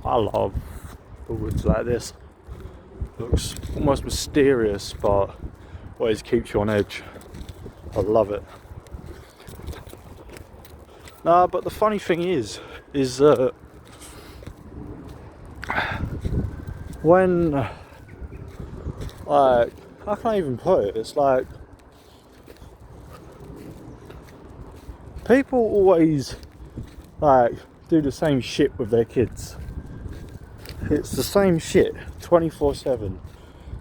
I love the woods like this. Looks almost mysterious, but always keeps you on edge. I love it. Nah, but the funny thing is when, like, how can I even put it? It's like, people always, like, do the same shit with their kids. It's the same shit, 24/7.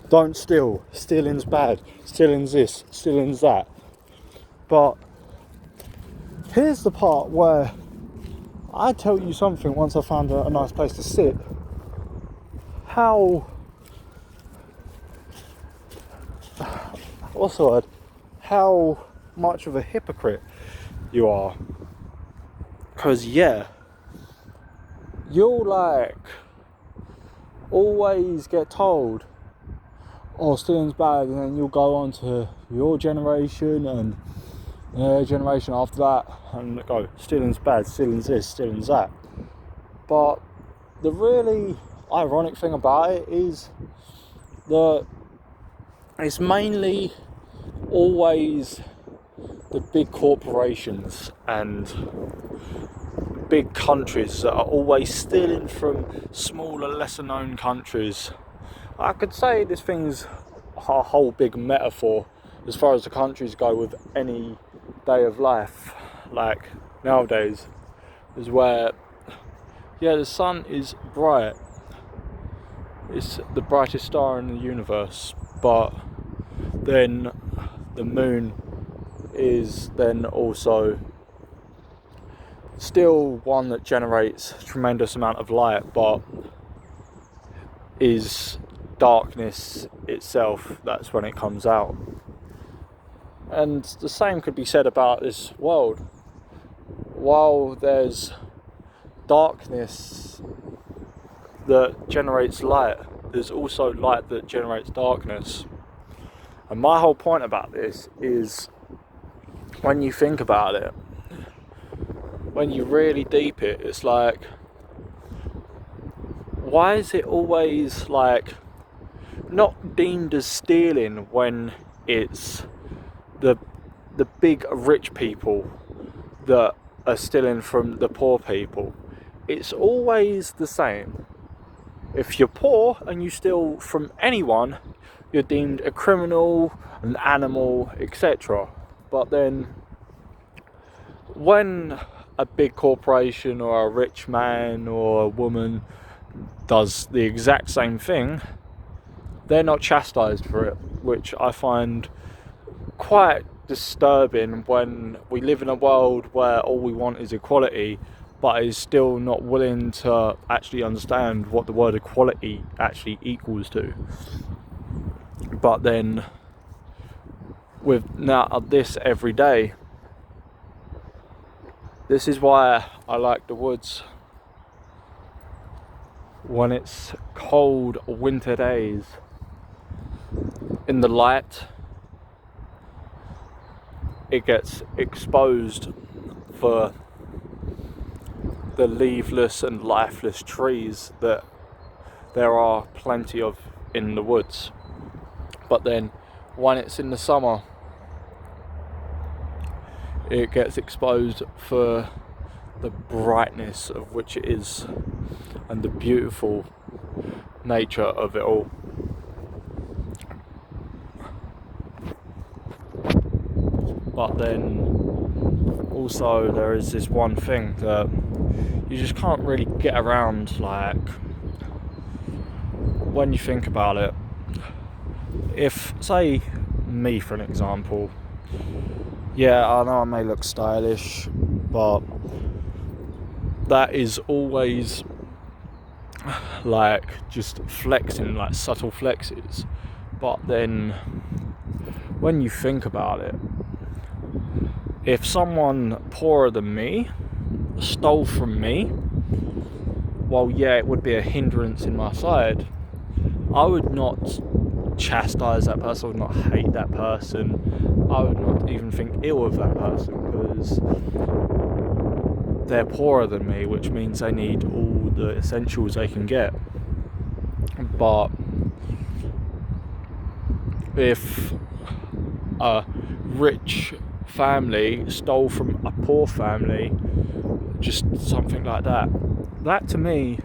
Don't steal. Stealing's bad. Stealing's this. Stealing's that. But here's the part where I tell you something once I found a nice place to sit. What's the word? How much of a hypocrite you are. Because, yeah, you'll, like, always get told, oh, stealing's bad, and then you'll go on to your generation and the generation after that and go, stealing's bad, stealing's this, stealing's that. But the really ironic thing about it is that it's mainly always the big corporations and big countries that are always stealing from smaller, lesser known countries. I could say this thing's a whole big metaphor as far as the countries go with any day of life, like nowadays, is where, yeah, the sun is bright, it's the brightest star in the universe, but then the moon is then also still one that generates a tremendous amount of light, but is darkness itself. That's when it comes out. And the same could be said about this world. While there's darkness that generates light, there's also light that generates darkness. And my whole point about this is, when you think about it, when you really deep it, it's like, why is it always like not deemed as stealing when it's the big rich people that are stealing from the poor people? It's always the same. If you're poor and you steal from anyone, you're deemed a criminal, an animal, etc. But then when a big corporation or a rich man or a woman does the exact same thing, they're not chastised for it, which I find quite disturbing when we live in a world where all we want is equality, but is still not willing to actually understand what the word equality actually equals to. But then with now this every day, this is why I like the woods. When it's cold winter days, in the light, it gets exposed for the leafless and lifeless trees that there are plenty of in the woods. But then when it's in the summer, it gets exposed for the brightness of which it is and the beautiful nature of it all. But then also there is this one thing that you just can't really get around, like, when you think about it. If, say, me for an example, yeah, I know I may look stylish, but that is always like just flexing, like subtle flexes. But then when you think about it, if someone poorer than me stole from me, well, yeah, it would be a hindrance in my side. I would not chastise that person, I would not hate that person, I would not even think ill of that person, because they're poorer than me, which means they need all the essentials they can get. But if a rich family stole from a poor family, just something like that, that to me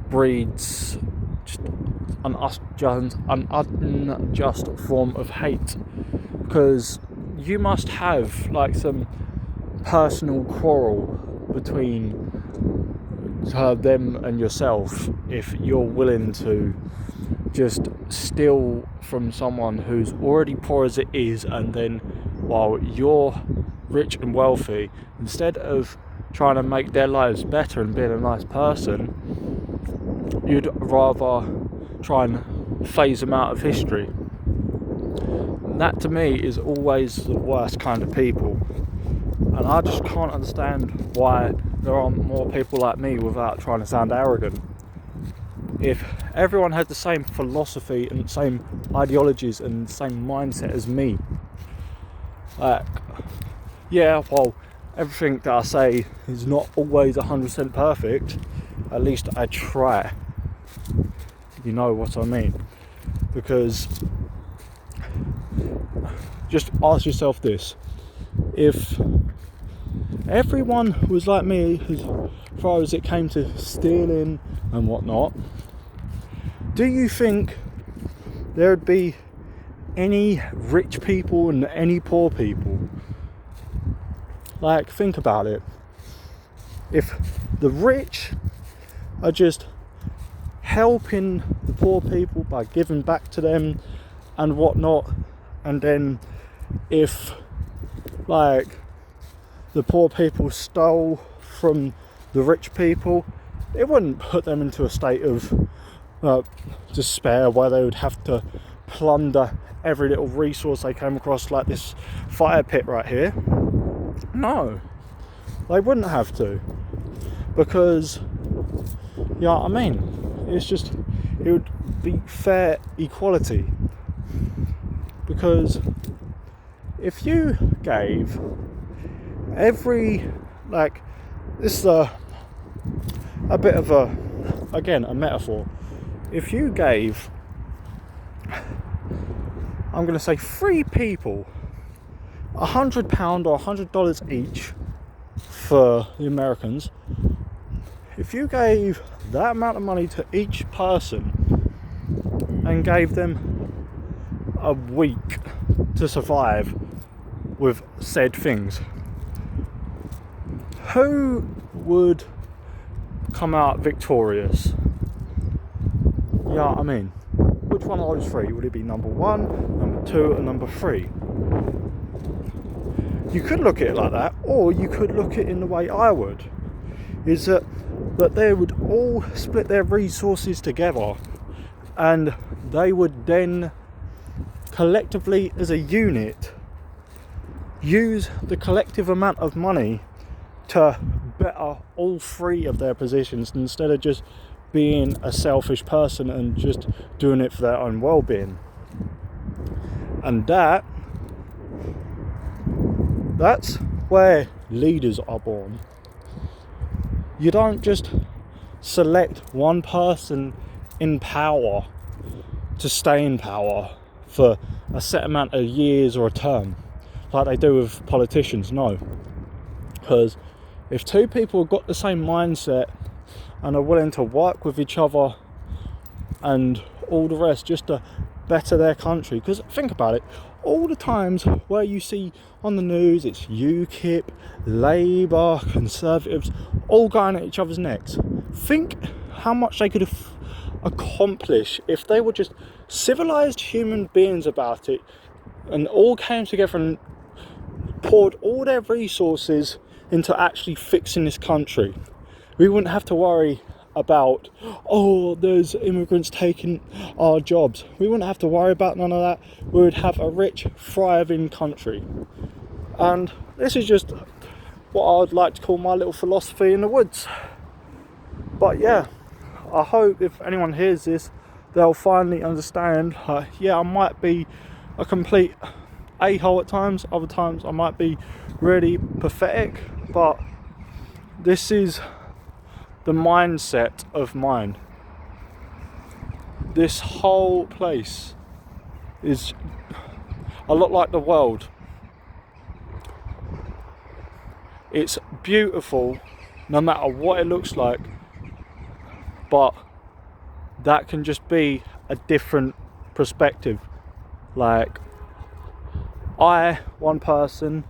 breeds just an unjust form of hate, because you must have like some personal quarrel between them and yourself if you're willing to just steal from someone who's already poor as it is, and then while you're rich and wealthy, instead of trying to make their lives better and being a nice person, you'd rather try and phase them out of history. And that to me is always the worst kind of people, and I just can't understand why there aren't more people like me without trying to sound arrogant. If everyone had the same philosophy and same ideologies and same mindset as me, yeah, well, everything that I say is not always 100% perfect, at least I try. You know what I mean? Because just ask yourself this: if everyone was like me as far as it came to stealing and whatnot, do you think there'd be any rich people and any poor people? Like, think about it. If the rich are just helping the poor people by giving back to them and whatnot, and then if like the poor people stole from the rich people, it wouldn't put them into a state of despair where they would have to plunder every little resource they came across, like this fire pit right here. No, they wouldn't have to, because, you know what I mean, it's just, it would be fair equality. Because if you gave every, like, this is a bit of a metaphor. If you gave, I'm going to say 3 people £100 or $100 each for the Americans, if you gave that amount of money to each person and gave them a week to survive with said things, who would come out victorious? You know what I mean? Which one of those 3? Would it be number 1, number 2, and number 3? You could look at it like that, or you could look at it in the way I would, is that they would all split their resources together, and they would then collectively as a unit use the collective amount of money to better all 3 of their positions, instead of just being a selfish person and just doing it for their own well-being. And that's where leaders are born. You don't just select one person in power to stay in power for a set amount of years or a term, like they do with politicians. No, because if 2 people have got the same mindset and are willing to work with each other and all the rest just to better their country, because think about it, all the times where you see on the news it's UKIP, Labour, Conservatives all going at each other's necks. Think how much they could accomplish if they were just civilised human beings about it and all came together and poured all their resources into actually fixing this country. We wouldn't have to worry about, oh, there's immigrants taking our jobs. We wouldn't have to worry about none of that. We would have a rich, thriving country. And this is just what I would like to call my little philosophy in the woods. But yeah, I hope if anyone hears this, they'll finally understand. Yeah, I might be a complete a-hole at times. Other times I might be really pathetic. But this is the mindset of mine. This whole place is a lot like the world. It's beautiful no matter what it looks like, but that can just be a different perspective. Like, one person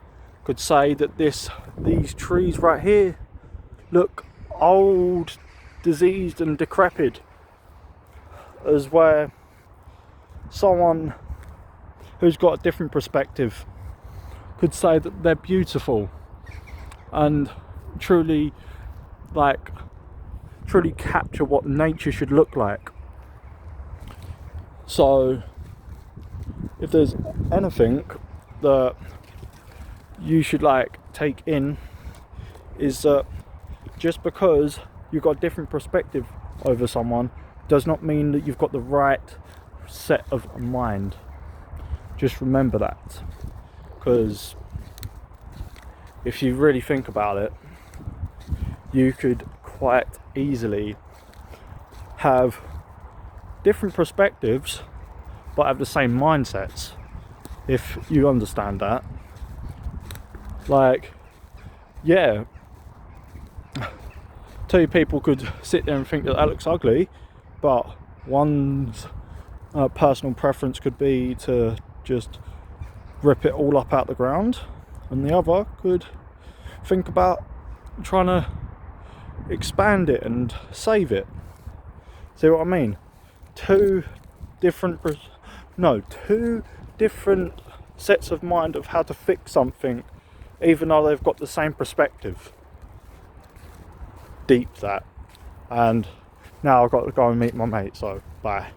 could say that these trees right here look old, diseased and decrepit, as where someone who's got a different perspective could say that they're beautiful and truly capture what nature should look like. So if there's anything that you should take in, is that just because you've got a different perspective over someone does not mean that you've got the right set of mind. Just remember that, because if you really think about it, you could quite easily have different perspectives but have the same mindsets, if you understand that. Two people could sit there and think that looks ugly, but one's personal preference could be to just rip it all up out the ground, and the other could think about trying to expand it and save it. See what I mean? Two different sets of mind of how to fix something, even though they've got the same perspective. Deep that. And now I've got to go and meet my mate, so bye.